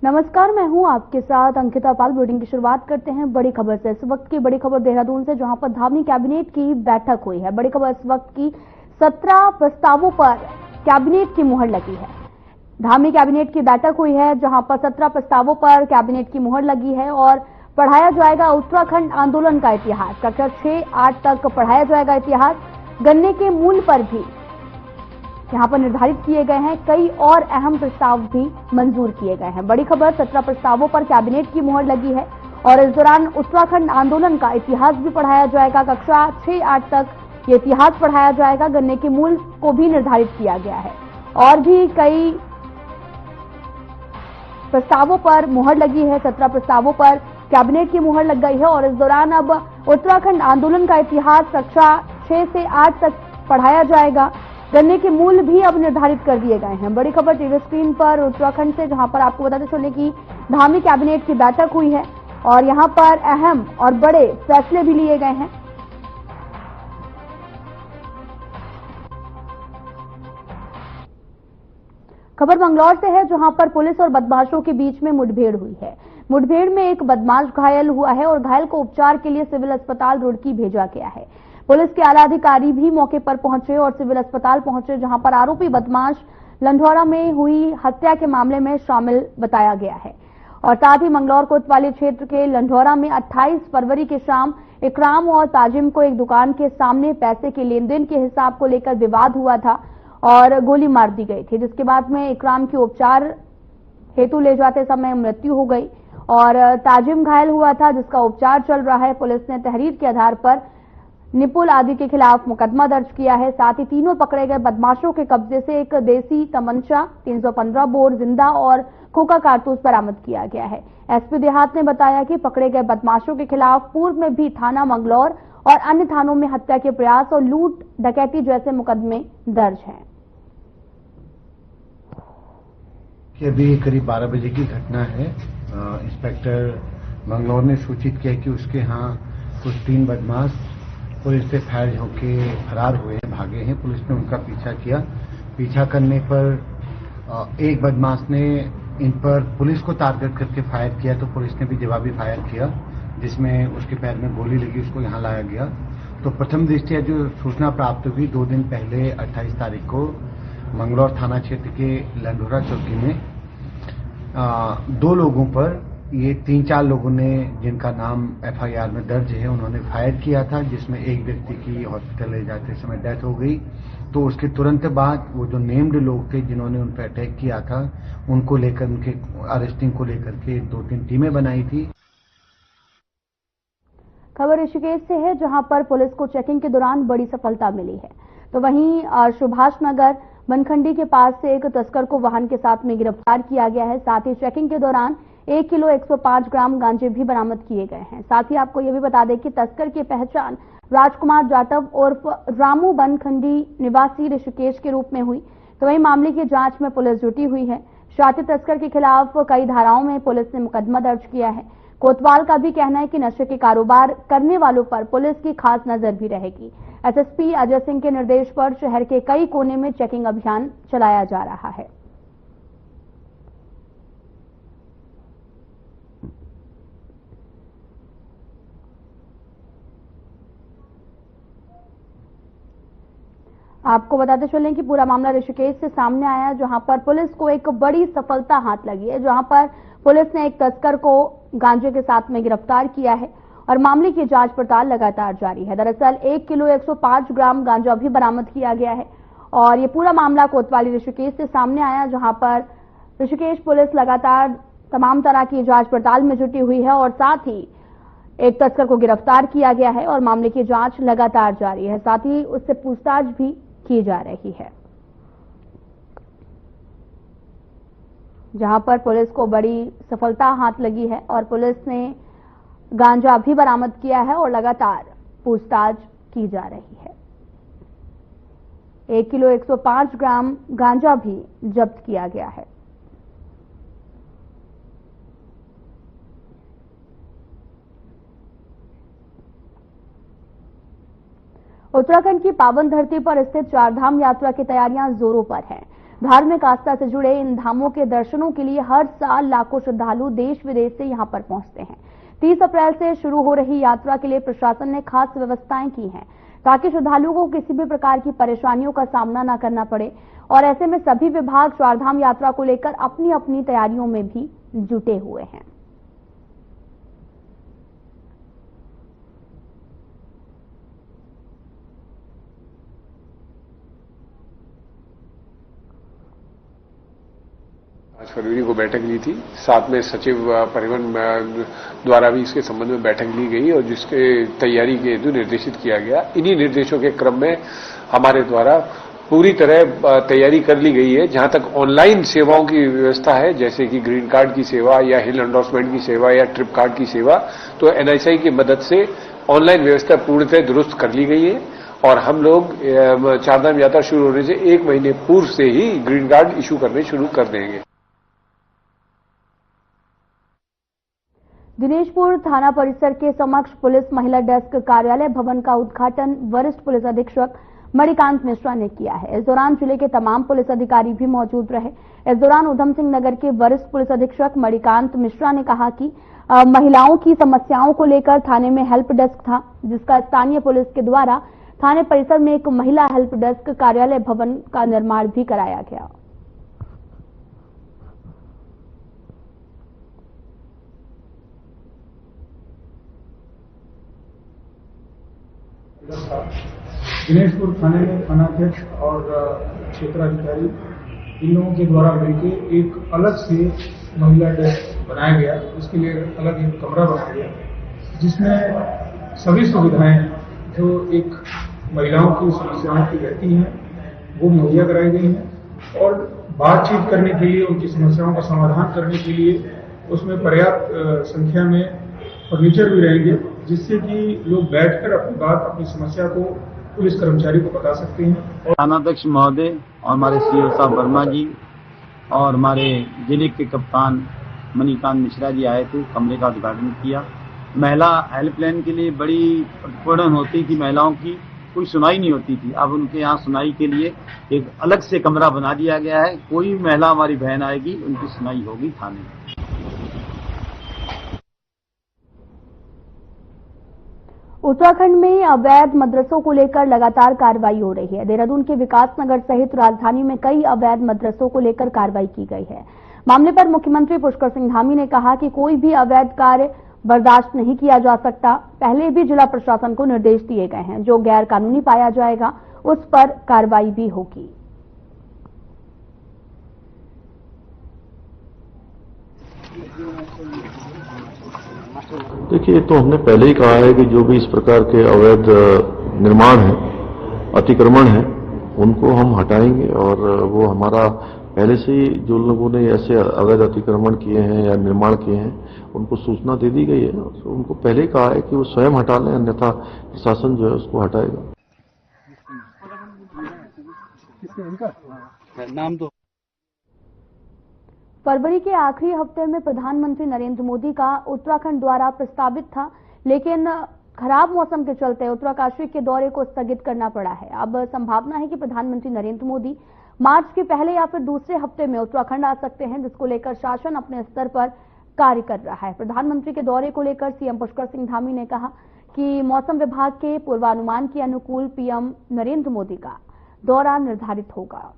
नमस्कार, मैं हूं आपके साथ अंकिता पाल। बुलेटिन की शुरुआत करते हैं बड़ी खबर से। इस वक्त की बड़ी खबर देहरादून से, जहां पर धामी कैबिनेट की बैठक हुई है। बड़ी खबर इस वक्त की 17 प्रस्तावों पर कैबिनेट की मुहर लगी है। धामी कैबिनेट की बैठक हुई है, जहां पर 17 प्रस्तावों पर कैबिनेट की मुहर लगी है और पढ़ाया जाएगा उत्तराखंड आंदोलन का इतिहास। कक्षा 6-8 तक पढ़ाया जाएगा इतिहास। गन्ने के मूल्य पर भी यहां पर निर्धारित किए गए हैं। कई और अहम प्रस्ताव भी मंजूर किए गए हैं। बड़ी खबर, 17 प्रस्तावों पर कैबिनेट की मुहर लगी है और इस दौरान उत्तराखंड आंदोलन का इतिहास भी पढ़ाया जाएगा। कक्षा 6-8 तक ये इतिहास पढ़ाया जाएगा। गन्ने के मूल्य को भी निर्धारित किया गया है और भी कई प्रस्तावों पर मुहर लगी है। 17 प्रस्तावों पर कैबिनेट की मुहर लग गई है और इस दौरान अब उत्तराखंड आंदोलन का इतिहास कक्षा 6 से 8 तक पढ़ाया जाएगा। गन्ने के मूल्य भी अब निर्धारित कर दिए गए हैं। बड़ी खबर टीवी स्क्रीन पर उत्तराखंड से, जहां पर आपको बताते चले कि धामी कैबिनेट की बैठक हुई है और यहां पर अहम और बड़े फैसले भी लिए गए हैं। खबर मंगलौर से है, जहां पर पुलिस और बदमाशों के बीच में मुठभेड़ हुई है। मुठभेड़ में एक बदमाश घायल हुआ है और घायल को उपचार के लिए सिविल अस्पताल रुड़की भेजा गया है। पुलिस के आला अधिकारी भी मौके पर पहुंचे और सिविल अस्पताल पहुंचे, जहां पर आरोपी बदमाश लंढौरा में हुई हत्या के मामले में शामिल बताया गया है। और साथ ही मंगलौर कोतवाली क्षेत्र के लंढौरा में 28 फरवरी की शाम इकराम और ताजिम को एक दुकान के सामने पैसे के लेन देन के हिसाब को लेकर विवाद हुआ था और गोली मार दी गई थी, जिसके बाद में इकराम की उपचार हेतु ले जाते समय मृत्यु हो गई और ताजिम घायल हुआ था, जिसका उपचार चल रहा है। पुलिस ने तहरीर के आधार पर निपुल आदि के खिलाफ मुकदमा दर्ज किया है। साथ ही तीनों पकड़े गए बदमाशों के कब्जे से एक देसी तमंचा, 315 बोर जिंदा और खोखा कारतूस बरामद किया गया है। एसपी देहात ने बताया कि पकड़े गए बदमाशों के खिलाफ पूर्व में भी थाना मंगलौर और अन्य थानों में हत्या के प्रयास और लूट डकैती जैसे मुकदमे दर्ज हैं। अभी करीब 12 बजे की घटना है। इंस्पेक्टर मंगलौर ने सूचित किया कि उसके यहाँ कुछ 3 बदमाश पुलिस से फायर होके फरार हुए हैं, भागे हैं। पुलिस ने उनका पीछा किया। पीछा करने पर एक बदमाश ने इन पर पुलिस को टारगेट करके फायर किया, तो पुलिस ने भी जवाबी फायर किया, जिसमें उसके पैर में गोली लगी। उसको यहाँ लाया गया। तो प्रथम दृष्टया जो सूचना प्राप्त हुई, 2 दिन पहले 28 तारीख को मंगलौर थाना क्षेत्र के लंढौरा चौकी में 2 लोगों पर, ये 3-4 लोगों ने, जिनका नाम एफआईआर में दर्ज है, उन्होंने फायर किया था, जिसमें एक व्यक्ति की हॉस्पिटल ले जाते समय डेथ हो गई। तो उसके तुरंत बाद वो जो नेम्ड लोग थे जिन्होंने उन पर अटैक किया था, उनको लेकर, उनके अरेस्टिंग को लेकर के 2-3 टीमें बनाई थी। खबर ऋषिकेश से है, जहां पर पुलिस को चेकिंग के दौरान बड़ी सफलता मिली है। तो वहीं सुभाष नगर बनखंडी के पास से एक तस्कर को वाहन के साथ में गिरफ्तार किया गया है। साथ ही चेकिंग के दौरान 1 किलो 105 ग्राम गांजे भी बरामद किए गए हैं। साथ ही आपको यह भी बता दें कि तस्कर की पहचान राजकुमार जाटव उर्फ रामू बनखंडी निवासी ऋषिकेश के रूप में हुई। तो वहीं मामले की जांच में पुलिस जुटी हुई है। शातिर तस्कर के खिलाफ कई धाराओं में पुलिस ने मुकदमा दर्ज किया है। कोतवाल का भी कहना है कि नशे के कारोबार करने वालों पर पुलिस की खास नजर भी रहेगी। एसएसपी अजय सिंह के निर्देश पर शहर के कई कोने में चेकिंग अभियान चलाया जा रहा है। आपको बताते चलें कि पूरा मामला ऋषिकेश से सामने आया, जहां पर पुलिस को एक बड़ी सफलता हाथ लगी है, जहां पर पुलिस ने एक तस्कर को गांजे के साथ में गिरफ्तार किया है और मामले की जांच पड़ताल लगातार जारी है। दरअसल 1 किलो 105 ग्राम गांजा भी बरामद किया गया है और ये पूरा मामला कोतवाली ऋषिकेश से सामने आया, जहां पर ऋषिकेश पुलिस लगातार तमाम तरह की जांच पड़ताल में जुटी हुई है और साथ ही एक तस्कर को गिरफ्तार किया गया है और मामले की जांच लगातार जारी है। साथ ही उससे पूछताछ भी की जा रही है, जहां पर पुलिस को बड़ी सफलता हाथ लगी है और पुलिस ने गांजा भी बरामद किया है और लगातार पूछताछ की जा रही है। 1 किलो 105 ग्राम गांजा भी जब्त किया गया है। उत्तराखंड की पावन धरती पर स्थित चारधाम यात्रा की तैयारियां जोरों पर हैं। धार्मिक आस्था से जुड़े इन धामों के दर्शनों के लिए हर साल लाखों श्रद्धालु देश विदेश से यहां पर पहुंचते हैं। 30 अप्रैल से शुरू हो रही यात्रा के लिए प्रशासन ने खास व्यवस्थाएं की हैं ताकि श्रद्धालुओं को किसी भी प्रकार की परेशानियों का सामना न करना पड़े, और ऐसे में सभी विभाग चारधाम यात्रा को लेकर अपनी अपनी तैयारियों में भी जुटे हुए हैं। आज फरवरी को बैठक ली थी, साथ में सचिव परिवहन द्वारा भी इसके संबंध में बैठक ली गई और जिसके तैयारी के हेतु निर्देशित किया गया। इन्हीं निर्देशों के क्रम में हमारे द्वारा पूरी तरह तैयारी कर ली गई है। जहां तक ऑनलाइन सेवाओं की व्यवस्था है, जैसे कि ग्रीन कार्ड की सेवा या हिल एंडोर्समेंट की सेवा या ट्रिप कार्ड की सेवा, तो एनआईसी की मदद से ऑनलाइन व्यवस्था पूर्णतः दुरुस्त कर ली गई है और हम लोग चारधाम यात्रा शुरू होने से 1 महीने पूर्व से ही ग्रीन कार्ड इशू करने शुरू कर देंगे। दिनेशपुर थाना परिसर के समक्ष पुलिस महिला डेस्क कार्यालय भवन का उद्घाटन वरिष्ठ पुलिस अधीक्षक मणिकांत मिश्रा ने किया है। इस दौरान जिले के तमाम पुलिस अधिकारी भी मौजूद रहे। इस दौरान उधम सिंह नगर के वरिष्ठ पुलिस अधीक्षक मणिकांत मिश्रा ने कहा कि महिलाओं की समस्याओं को लेकर थाने में हेल्प डेस्क था, जिसका स्थानीय पुलिस के द्वारा थाने परिसर में एक महिला हेल्प डेस्क कार्यालय भवन का निर्माण भी कराया गया। दिनेशपुर थाने में थानाध्यक्ष और क्षेत्राधिकारी इन लोगों के द्वारा मिलकर एक अलग से महिला डेस्क बनाया गया। इसके लिए अलग एक कमरा बनाया गया जिसमें सभी सुविधाएं जो एक महिलाओं की समस्याओं की रहती हैं वो मुहैया कराई गई हैं और बातचीत करने के लिए, उनकी समस्याओं का समाधान करने के लिए उसमें पर्याप्त संख्या में फर्नीचर भी रहेंगे, जिससे कि लोग बैठकर अपनी बात, अपनी समस्या को पुलिस कर्मचारी को बता सकते हैं। थानाध्यक्ष महोदय और हमारे सीओ साहब वर्मा जी और हमारे जिले के कप्तान मणिकांत मिश्रा जी आए थे, कमरे का उद्घाटन किया। महिला हेल्पलाइन के लिए बड़ी प्रतिपूर्ण होती थी, महिलाओं की कोई सुनाई नहीं होती थी। अब उनके यहाँ सुनाई के लिए एक अलग से कमरा बना दिया गया है। कोई महिला हमारी बहन आएगी, उनकी सुनाई होगी थाने में। उत्तराखंड में अवैध मदरसों को लेकर लगातार कार्रवाई हो रही है। देहरादून के विकासनगर सहित राजधानी में कई अवैध मदरसों को लेकर कार्रवाई की गई है। मामले पर मुख्यमंत्री पुष्कर सिंह धामी ने कहा कि कोई भी अवैध कार्य बर्दाश्त नहीं किया जा सकता। पहले भी जिला प्रशासन को निर्देश दिए गए हैं, जो गैर कानूनी पाया जाएगा उस पर कार्रवाई भी होगी। देखिए, तो हमने पहले ही कहा है कि जो भी इस प्रकार के अवैध निर्माण है, अतिक्रमण है, उनको हम हटाएंगे और वो हमारा पहले से ही जो लोगों ने ऐसे अवैध अतिक्रमण किए हैं या निर्माण किए हैं उनको सूचना दे दी गई है। उनको पहले ही कहा है कि वो स्वयं हटा लें, अन्यथा प्रशासन जो है उसको हटाएगा। नाम तो फरवरी के आखिरी हफ्ते में प्रधानमंत्री नरेंद्र मोदी का उत्तराखंड दौरा प्रस्तावित था, लेकिन खराब मौसम के चलते उत्तराकाशी के दौरे को स्थगित करना पड़ा है। अब संभावना है कि प्रधानमंत्री नरेंद्र मोदी मार्च के पहले या फिर दूसरे हफ्ते में उत्तराखंड आ सकते हैं, जिसको लेकर शासन अपने स्तर पर कार्य कर रहा है। प्रधानमंत्री के दौरे को लेकर सीएम पुष्कर सिंह धामी ने कहा कि मौसम विभाग के पूर्वानुमान के अनुकूल पीएम नरेंद्र मोदी का दौरा निर्धारित होगा।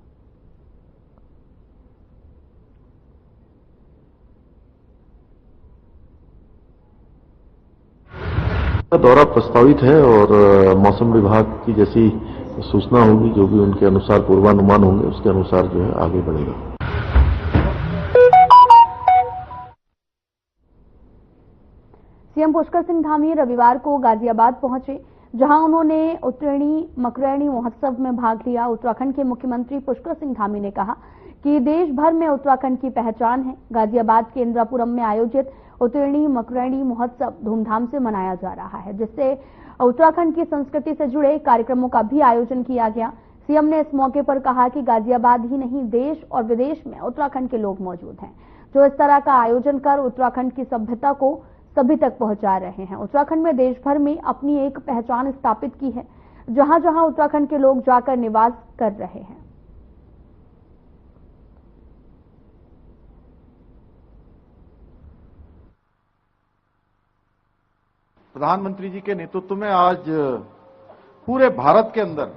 दौरा प्रस्तावित है और मौसम विभाग की जैसी सूचना होगी, जो भी उनके अनुसार पूर्वानुमान होंगे, उसके अनुसार जो है आगे बढ़ेगा। सीएम पुष्कर सिंह धामी रविवार को गाजियाबाद पहुंचे, जहां उन्होंने उत्तरायणी मकरैणी महोत्सव में भाग लिया। उत्तराखंड के मुख्यमंत्री पुष्कर सिंह धामी ने कहा कि देश भर में उत्तराखंड की पहचान है। गाजियाबाद के इंदिरापुरम में आयोजित उत्तरायणी मकरैणी महोत्सव धूमधाम से मनाया जा रहा है, जिससे उत्तराखंड की संस्कृति से जुड़े कार्यक्रमों का भी आयोजन किया गया। सीएम ने इस मौके पर कहा कि गाजियाबाद ही नहीं, देश और विदेश में उत्तराखंड के लोग मौजूद हैं, जो इस तरह का आयोजन कर उत्तराखंड की सभ्यता को सभी तक पहुंचा रहे हैं। उत्तराखंड में देश भर में अपनी एक पहचान स्थापित की है, जहां जहां उत्तराखंड के लोग जाकर निवास कर रहे हैं। प्रधानमंत्री जी के नेतृत्व में आज पूरे भारत के अंदर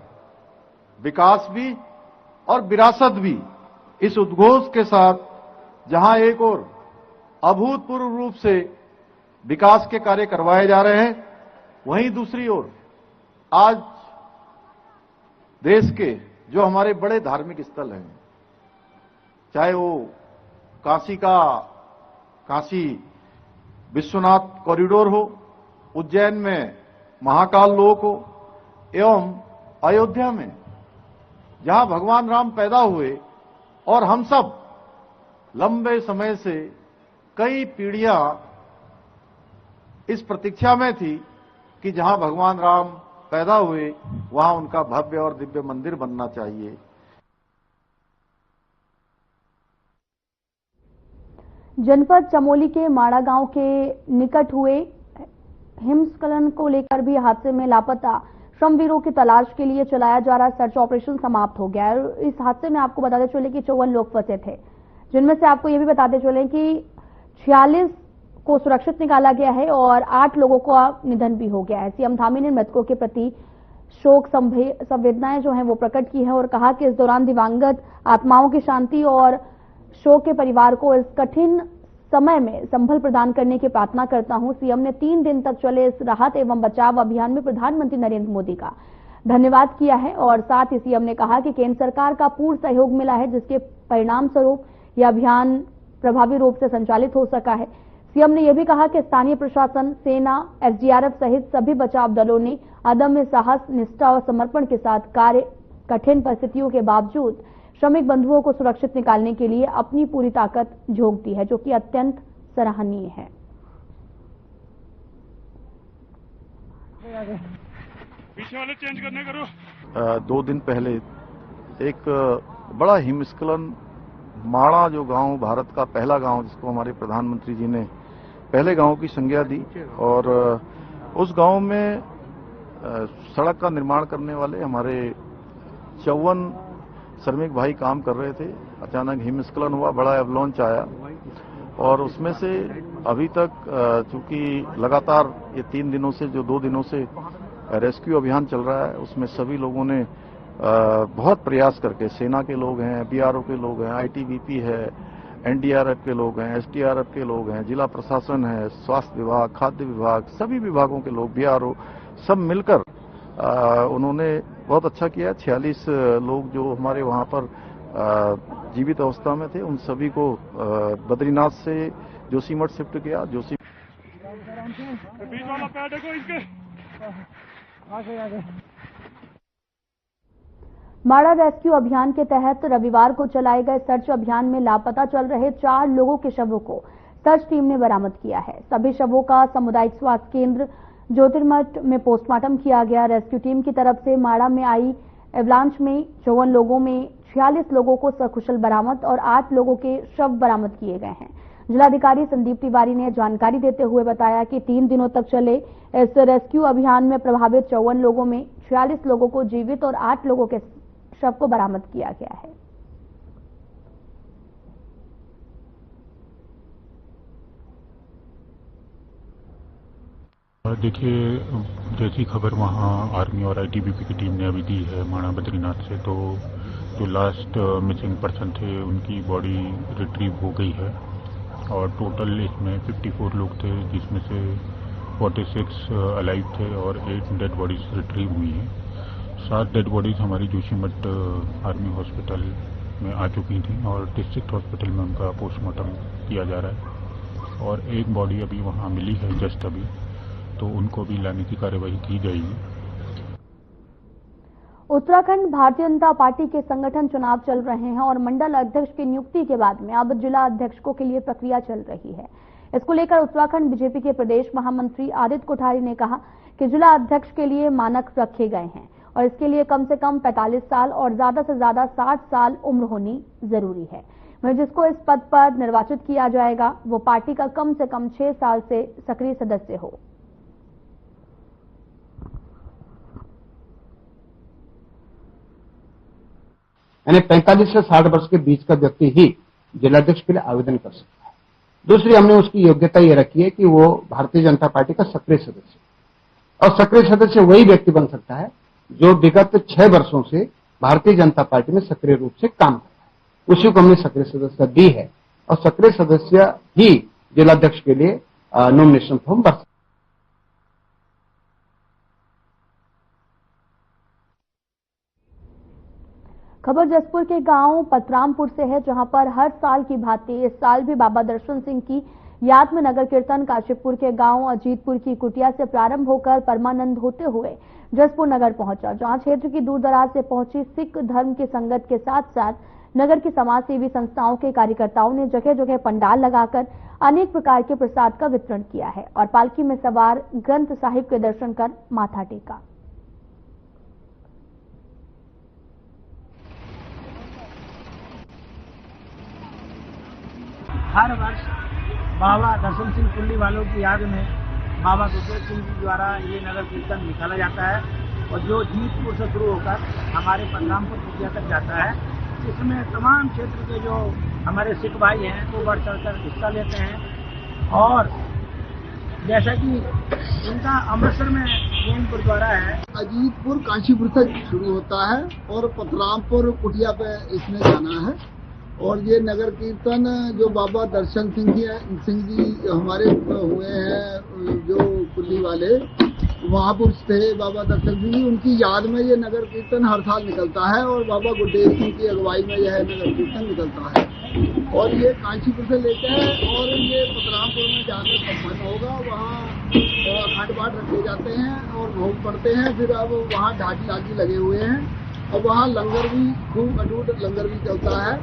विकास भी और विरासत भी इस उद्घोष के साथ, जहां एक और अभूतपूर्व रूप से विकास के कार्य करवाए जा रहे हैं, वहीं दूसरी ओर आज देश के जो हमारे बड़े धार्मिक स्थल हैं, चाहे वो काशी विश्वनाथ कॉरिडोर हो, उज्जैन में महाकाल लोक हो, एवं अयोध्या में जहां भगवान राम पैदा हुए और हम सब लंबे समय से कई पीढ़ियां इस प्रतीक्षा में थी कि जहां भगवान राम पैदा हुए वहां उनका भव्य और दिव्य मंदिर बनना चाहिए। जनपद चमोली के माड़ा गांव के निकट हुए हिमस्खलन को लेकर भी हादसे में लापता श्रमवीरों की तलाश के लिए चलाया जा रहा सर्च ऑपरेशन समाप्त हो गया है। इस हादसे में आपको बताते चले कि 54 लोग फंसे थे, जिनमें से आपको यह भी बताते चले कि 46 को सुरक्षित निकाला गया है और 8 लोगों का निधन भी हो गया है। सीएम धामी ने मृतकों के प्रति शोक संवेदनाएं जो हैं वो प्रकट की है और कहा कि इस दौरान दिवंगत आत्माओं की शांति और शोक के परिवार को इस कठिन समय में संबल प्रदान करने की प्रार्थना करता हूं। सीएम ने 3 दिन तक चले इस राहत एवं बचाव अभियान में प्रधानमंत्री नरेंद्र मोदी का धन्यवाद किया है और साथ ही सीएम ने कहा कि केंद्र सरकार का पूर्ण सहयोग मिला है, जिसके परिणाम स्वरूप यह अभियान प्रभावी रूप से संचालित हो सका है। सीएम ने यह भी कहा कि स्थानीय प्रशासन, सेना, एसडीआरएफ सहित सभी बचाव दलों ने अदम्य साहस, निष्ठा और समर्पण के साथ कठिन परिस्थितियों के बावजूद श्रमिक बंधुओं को सुरक्षित निकालने के लिए अपनी पूरी ताकत झोंक दी है, जो कि अत्यंत सराहनीय है। पीछे वाले चेंज करने करो। 2 दिन पहले एक बड़ा हिमस्खलन माड़ा, जो गांव भारत का पहला गांव जिसको हमारे प्रधानमंत्री जी ने पहले गांव की संज्ञा दी, और उस गांव में सड़क का निर्माण करने वाले हमारे 54 श्रमिक भाई काम कर रहे थे। अचानक हिमस्खलन हुआ, बड़ा एवलांच आया और उसमें से अभी तक चूंकि लगातार ये 3 दिनों से, जो 2 दिनों से रेस्क्यू अभियान चल रहा है, उसमें सभी लोगों ने बहुत प्रयास करके, सेना के लोग हैं, बीआरओ के लोग हैं, आईटीबीपी है, एनडीआरएफ के लोग हैं, एसडीआरएफ के लोग हैं, जिला प्रशासन है, स्वास्थ्य विभाग, खाद्य विभाग, सभी विभागों के लोग, बीआरओ, सब मिलकर उन्होंने बहुत अच्छा किया। 46 लोग जो हमारे वहां पर जीवित अवस्था में थे, उन सभी को बद्रीनाथ से जोशीमठ शिफ्ट किया। माड़ा रेस्क्यू अभियान के तहत रविवार को चलाए गए सर्च अभियान में लापता चल रहे 4 लोगों के शवों को सर्च टीम ने बरामद किया है। सभी शवों का सामुदायिक स्वास्थ्य केंद्र ज्योतिर्मठ में पोस्टमार्टम किया गया। रेस्क्यू टीम की तरफ से माड़ा में आई एवलांच में 54 लोगों में 46 लोगों को सकुशल बरामद और 8 लोगों के शव बरामद किए गए हैं। जिलाधिकारी संदीप तिवारी ने जानकारी देते हुए बताया कि 3 दिनों तक चले इस रेस्क्यू अभियान में प्रभावित 54 लोगों में 46 लोगों को जीवित और 8 लोगों के शव को बरामद किया गया है। देखिए, जैसी खबर वहाँ आर्मी और आईटीबीपी की टीम ने अभी दी है माड़ा बद्रीनाथ से, तो जो लास्ट मिसिंग पर्सन थे उनकी बॉडी रिट्रीव हो गई है और टोटल इसमें 54 लोग थे, जिसमें से 46 अलाइव थे और 8 डेड बॉडीज रिट्रीव हुई हैं। 7 डेड बॉडीज हमारी जोशीमठ आर्मी हॉस्पिटल में आ चुकी थी और डिस्ट्रिक्ट हॉस्पिटल में उनका पोस्टमार्टम किया जा रहा है और एक बॉडी अभी वहाँ मिली है जस्ट अभी, तो उनको भी लाने की कार्यवाही की जाएगी। उत्तराखंड भारतीय जनता पार्टी के संगठन चुनाव चल रहे हैं और मंडल अध्यक्ष की नियुक्ति के बाद में अब जिला अध्यक्षों के लिए प्रक्रिया चल रही है। इसको लेकर उत्तराखंड बीजेपी के प्रदेश महामंत्री आदित्य कोठारी ने कहा कि जिला अध्यक्ष के लिए मानक रखे गए हैं और इसके लिए कम से कम 45 साल और ज्यादा से ज्यादा 60 साल उम्र होनी जरूरी है। वहीं जिसको इस पद पर निर्वाचित किया जाएगा वो पार्टी का कम से कम 6 साल से सक्रिय सदस्य हो। यानी 45 से 60 वर्ष के बीच का व्यक्ति ही जिलाध्यक्ष के लिए आवेदन कर सकता है। दूसरी, हमने उसकी योग्यता ये रखी है कि वो भारतीय जनता पार्टी का सक्रिय सदस्य, और सक्रिय सदस्य वही व्यक्ति बन सकता है जो विगत 6 वर्षों से भारतीय जनता पार्टी में सक्रिय रूप से काम कर रहा है। उसी को हमने सक्रिय सदस्य दी है और सक्रिय सदस्य ही जिलाध्यक्ष के लिए नॉमिनेशन फॉर्म भर सकते। खबर जसपुर के गांव पतरामपुर से है, जहां पर हर साल की भांति इस साल भी बाबा दर्शन सिंह की याद में नगर कीर्तन काशीपुर के गांव अजीतपुर की कुटिया से प्रारंभ होकर परमानंद होते हुए जसपुर नगर पहुंचा, जहां क्षेत्र की दूर दराज से पहुंची सिख धर्म की संगत के साथ साथ नगर की समाज सेवी संस्थाओं के कार्यकर्ताओं ने जगह जगह पंडाल लगाकर अनेक प्रकार के प्रसाद का वितरण किया है और पालकी में सवार ग्रंथ साहिब के दर्शन कर माथा टेका। हर वर्ष बाबा दर्शन सिंह कुंडी वालों की याद में बाबा गुरदेव सिंह जी द्वारा ये नगर कीर्तन निकाला जाता है और जो जीतपुर से शुरू होकर हमारे पतरामपुर कुटिया तक जाता है। इसमें तमाम क्षेत्र के जो हमारे सिख भाई हैं वो बढ़ चढ़कर हिस्सा लेते हैं और जैसा कि इनका अमृतसर में मेन गुरुद्वारा है। अजीतपुर काशीपुर से शुरू होता है और पतरामपुर कुटिया पे इसमें जाना है और ये नगर कीर्तन जो बाबा दर्शन सिंह जी हमारे हुए हैं जो कुल्ली वाले महापुरुष थे बाबा दर्शन सिंह जी, उनकी याद में ये नगर कीर्तन हर साल निकलता है और बाबा गुरदेव सिंह की अगुवाई में यह नगर कीर्तन निकलता है और ये काशीपुर से लेते हैं और ये पतरामपुर में जाकर संपन्न होगा। वहाँ अखंड पाठ रखे जाते हैं और भोग पड़ते हैं। फिर अब वहाँ ढाकी लगे हुए हैं और वहाँ लंगर भी खूब अटूट लंगर भी चलता है।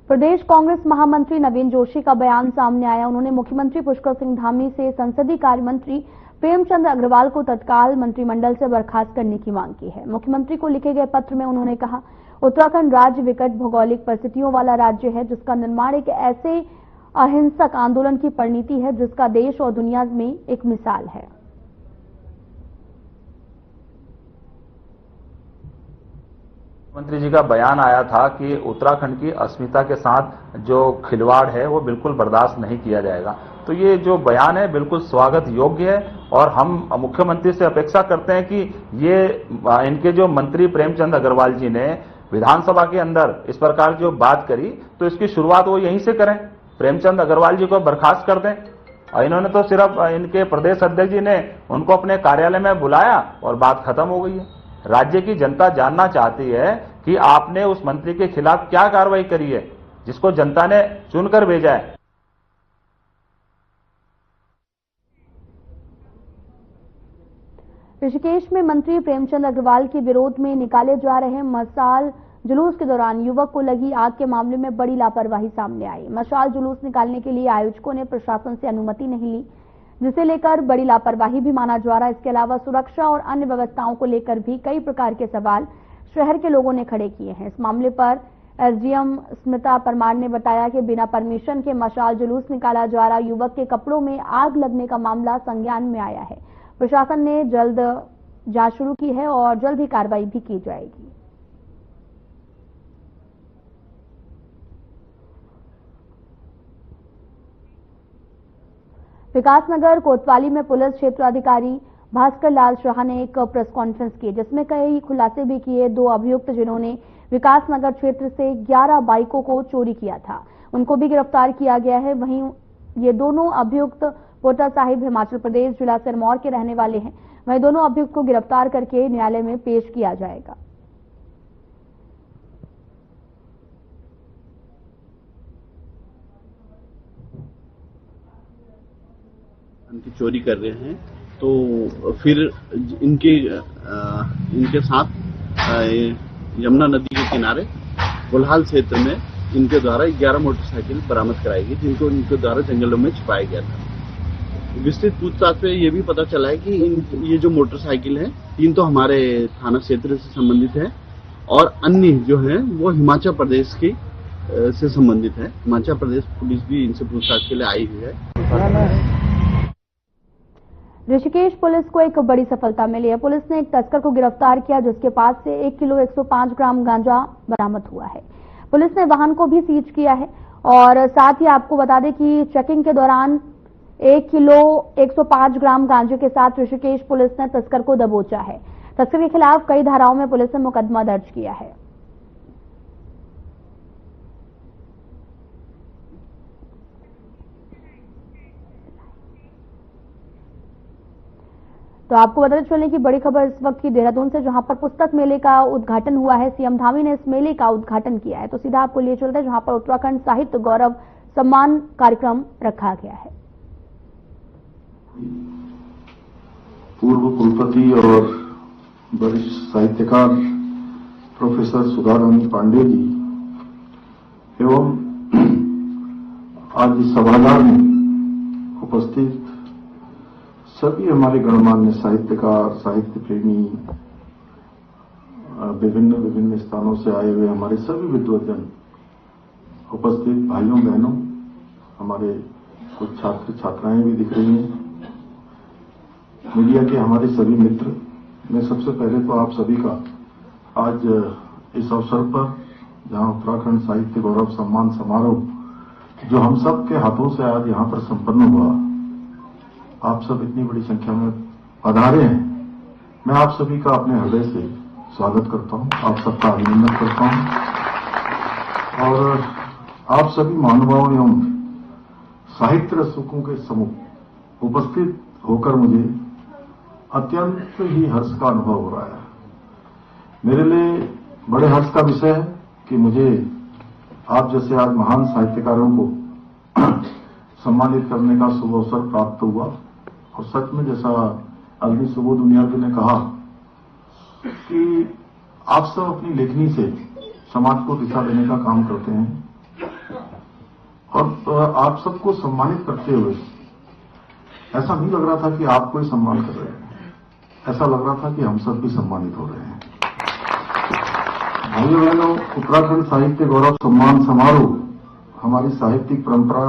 प्रदेश कांग्रेस महामंत्री नवीन जोशी का बयान सामने आया। उन्होंने मुख्यमंत्री पुष्कर सिंह धामी से संसदीय कार्य मंत्री प्रेमचंद अग्रवाल को तत्काल मंत्रिमंडल से बर्खास्त करने की मांग की है। मुख्यमंत्री को लिखे गए पत्र में उन्होंने कहा, उत्तराखंड राज्य विकट भौगोलिक परिस्थितियों वाला राज्य है जिसका निर्माण एक ऐसे अहिंसक आंदोलन की परिणति है जिसका देश और दुनिया में एक मिसाल है। मंत्री जी का बयान आया था कि उत्तराखंड की अस्मिता के साथ जो खिलवाड़ है वो बिल्कुल बर्दाश्त नहीं किया जाएगा। तो ये जो बयान है बिल्कुल स्वागत योग्य है और हम मुख्यमंत्री से अपेक्षा करते हैं कि ये इनके जो मंत्री प्रेमचंद अग्रवाल जी ने विधानसभा के अंदर इस प्रकार जो बात करी तो इसकी शुरुआत वो यहीं से करें, प्रेमचंद अग्रवाल जी को बर्खास्त कर दें। और इन्होंने तो सिर्फ इनके प्रदेश अध्यक्ष जी ने उनको अपने कार्यालय में बुलाया और बात खत्म हो गई है। राज्य की जनता जानना चाहती है कि आपने उस मंत्री के खिलाफ क्या कार्रवाई करी है जिसको जनता ने चुनकर भेजा है। ऋषिकेश में मंत्री प्रेमचंद अग्रवाल के विरोध में निकाले जा रहे मशाल जुलूस के दौरान युवक को लगी आग के मामले में बड़ी लापरवाही सामने आई। मशाल जुलूस निकालने के लिए आयोजकों ने प्रशासन से अनुमति नहीं ली, जिसे लेकर बड़ी लापरवाही भी माना जा रहा है। इसके अलावा सुरक्षा और अन्य व्यवस्थाओं को लेकर भी कई प्रकार के सवाल शहर के लोगों ने खड़े किए हैं। इस मामले पर एसडीएम स्मिता परमार ने बताया कि बिना परमिशन के मशाल जुलूस निकाला जा रहा युवक के कपड़ों में आग लगने का मामला संज्ञान में आया है। प्रशासन ने जल्द जांच शुरू की है और जल्द ही कार्रवाई भी की जाएगी। विकासनगर कोतवाली में पुलिस क्षेत्राधिकारी भास्कर लाल शाह ने एक प्रेस कॉन्फ्रेंस की, जिसमें कई खुलासे भी किए। 2 अभियुक्त जिन्होंने विकासनगर क्षेत्र से 11 बाइकों को चोरी किया था, उनको भी गिरफ्तार किया गया है। वहीं ये दोनों अभियुक्त पोटा साहिब हिमाचल प्रदेश जिला सिरमौर के रहने वाले हैं। वहीं दोनों अभियुक्त को गिरफ्तार करके न्यायालय में पेश किया जाएगा। की चोरी कर रहे हैं तो फिर इनके साथ यमुना नदी के किनारे गुलहाल क्षेत्र में इनके द्वारा 11 मोटरसाइकिल बरामद कराई गई, जिनको इनके द्वारा जंगलों में छिपाया गया था। विस्तृत पूछताछ पे ये भी पता चला है कि ये जो मोटरसाइकिल है 3 तो हमारे थाना क्षेत्र से संबंधित है और अन्य जो है वो हिमाचल प्रदेश की से संबंधित है। हिमाचल प्रदेश पुलिस भी इनसे पूछताछ के लिए आई हुई है। ऋषिकेश पुलिस को एक बड़ी सफलता मिली है। पुलिस ने एक तस्कर को गिरफ्तार किया जिसके पास से 1 किलो 105 ग्राम गांजा बरामद हुआ है। पुलिस ने वाहन को भी सीज किया है और साथ ही आपको बता दें कि चेकिंग के दौरान 1 किलो 105 ग्राम गांजे के साथ ऋषिकेश पुलिस ने तस्कर को दबोचा है। तस्कर के खिलाफ कई धाराओं में पुलिस ने मुकदमा दर्ज किया है। तो आपको बताते चलने की बड़ी खबर इस वक्त की देहरादून से, जहां पर पुस्तक मेले का उद्घाटन हुआ है। सीएम धामी ने इस मेले का उद्घाटन किया है। तो सीधा आपको लिए चलते हैं जहां पर उत्तराखंड साहित्य गौरव सम्मान कार्यक्रम रखा गया है। पूर्व कुलपति और वरिष्ठ साहित्यकार प्रोफेसर सुधारानी पांडे जी एवं आज इस सभागार में उपस्थित सभी हमारे गणमान्य साहित्यकार, साहित्य प्रेमी, विभिन्न विभिन्न स्थानों से आए हुए हमारे सभी विद्वजन, उपस्थित भाइयों बहनों, हमारे कुछ छात्र छात्राएं भी दिख रही हैं, मीडिया के हमारे सभी मित्र, मैं सबसे पहले तो आप सभी का आज इस अवसर पर जहां उत्तराखंड साहित्य गौरव सम्मान समारोह जो हम सब के हाथों से आज यहां पर संपन्न हुआ, आप सब इतनी बड़ी संख्या में पधारे हैं, मैं आप सभी का अपने हृदय से स्वागत करता हूं, आप सबका अभिनंदन करता हूं और आप सभी महानुभावों एवं साहित्य रसिकों के समूह उपस्थित होकर मुझे अत्यंत ही हर्ष का अनुभव हो रहा है। मेरे लिए बड़े हर्ष का विषय है कि मुझे आप जैसे आज महान साहित्यकारों को सम्मानित करने का शुभ अवसर प्राप्त हुआ और सच में जैसा अग्नि सुबोध उनियाल जी ने कहा कि आप सब अपनी लेखनी से समाज को दिशा देने का काम करते हैं और आप सबको सम्मानित करते हुए ऐसा नहीं लग रहा था कि आप कोई सम्मान कर रहे हैं, ऐसा लग रहा था कि हम सब भी सम्मानित हो रहे हैं। भाइयों बहनों, उत्तराखंड साहित्य गौरव सम्मान समारोह हमारी साहित्यिक परंपरा,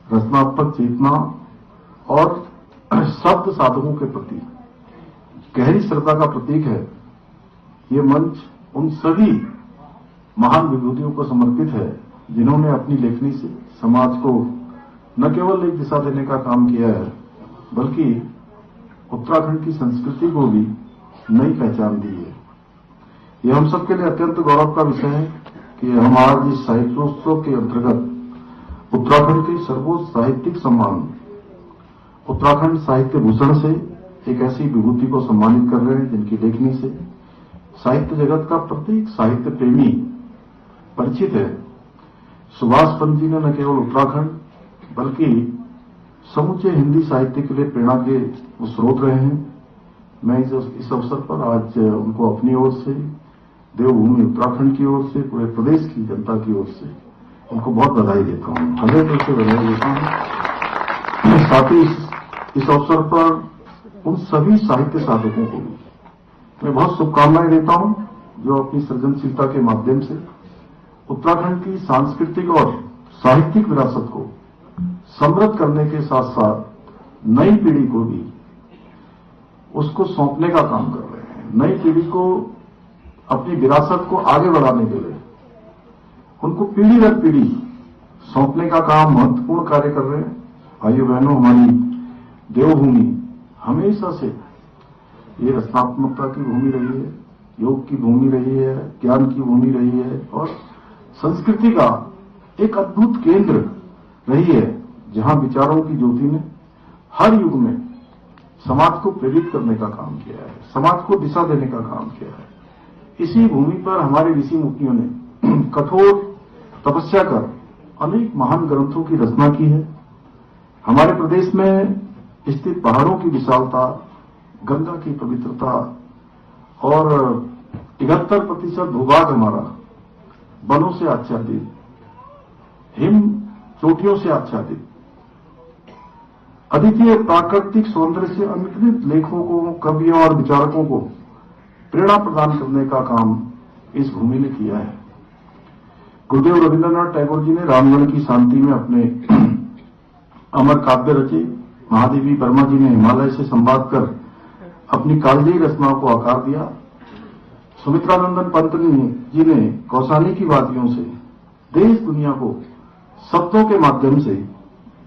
रचनात्मक चेतना और शब्द साधकों के प्रति गहरी श्रद्धा का प्रतीक है। ये मंच उन सभी महान विभूतियों को समर्पित है जिन्होंने अपनी लेखनी से समाज को न केवल एक दिशा देने का काम किया है बल्कि उत्तराखंड की संस्कृति को भी नई पहचान दी है। यह हम सबके लिए अत्यंत गौरव का विषय है कि हम आज इस साहित्योत्सव के अंतर्गत उत्तराखंड के सर्वोच्च साहित्यिक सम्मान उत्तराखंड साहित्य भूषण से एक ऐसी विभूति को सम्मानित कर रहे हैं जिनकी लेखनी से साहित्य जगत का प्रत्येक साहित्य प्रेमी परिचित है। सुभाष पंत जी ने न केवल उत्तराखंड बल्कि समूचे हिंदी साहित्य के लिए प्रेरणा के वो स्रोत रहे हैं। मैं इस अवसर पर आज उनको अपनी ओर से, देवभूमि उत्तराखंड की ओर से, पूरे प्रदेश की जनता की ओर से उनको बहुत बधाई देता हूं, हृदय दिल से बधाई देता हूं। साथ ही इस अवसर पर उन सभी साहित्य साधकों को भी मैं बहुत शुभकामनाएं देता हूं जो अपनी सृजनशीलता के माध्यम से उत्तराखंड की सांस्कृतिक और साहित्यिक विरासत को समृद्ध करने के साथ साथ नई पीढ़ी को भी उसको सौंपने का काम कर रहे हैं। नई पीढ़ी को अपनी विरासत को आगे बढ़ाने के लिए उनको पीढ़ी दर पीढ़ी सौंपने का काम महत्वपूर्ण कार्य कर रहे हैं। भाइयों बहनों, हमारी देवभूमि हमेशा से ये रचनात्मकता की भूमि रही है, योग की भूमि रही है, ज्ञान की भूमि रही है और संस्कृति का एक अद्भुत केंद्र रही है जहां विचारों की ज्योति ने हर युग में समाज को प्रेरित करने का काम किया है, समाज को दिशा देने का काम किया है। इसी भूमि पर हमारे ऋषि मुनियों ने कठोर तपस्या कर अनेक महान ग्रंथों की रचना की है। हमारे प्रदेश में स्थित पहाड़ों की विशालता, गंगा की पवित्रता और 73% भूभाग हमारा वनों से आच्छादित, हिम चोटियों से आच्छादित, अद्वितीय प्राकृतिक सौंदर्य से अमित लेखकों को, कवियों और विचारकों को प्रेरणा प्रदान करने का काम इस भूमि ने किया है। गुरुदेव रविंद्रनाथ टैगोर जी ने रामगढ़ की शांति में अपने अमर काव्य रचे। महादेवी वर्मा जी ने हिमालय से संवाद कर अपनी कालजयी रचनाओं को आकार दिया। सुमित्रानंदन पंत जी ने कौसानी की वादियों से देश दुनिया को शब्दों के माध्यम से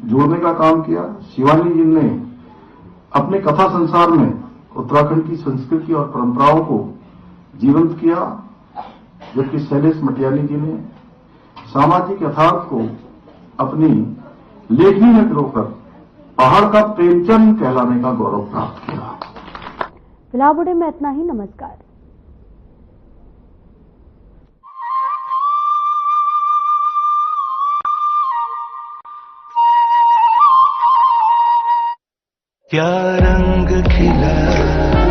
जोड़ने का काम किया। शिवानी जी ने अपने कथा संसार में उत्तराखंड की संस्कृति और परंपराओं को जीवंत किया, जबकि शैलेश मटियाली जी ने सामाजिक यथार्थ को अपनी लेखनी में पिरोकर पहाड़ का प्रेमचंद कहलाने का गौरव प्राप्त किया। फिलहाल बुलेटिन में इतना ही। नमस्कार। क्या रंग खिला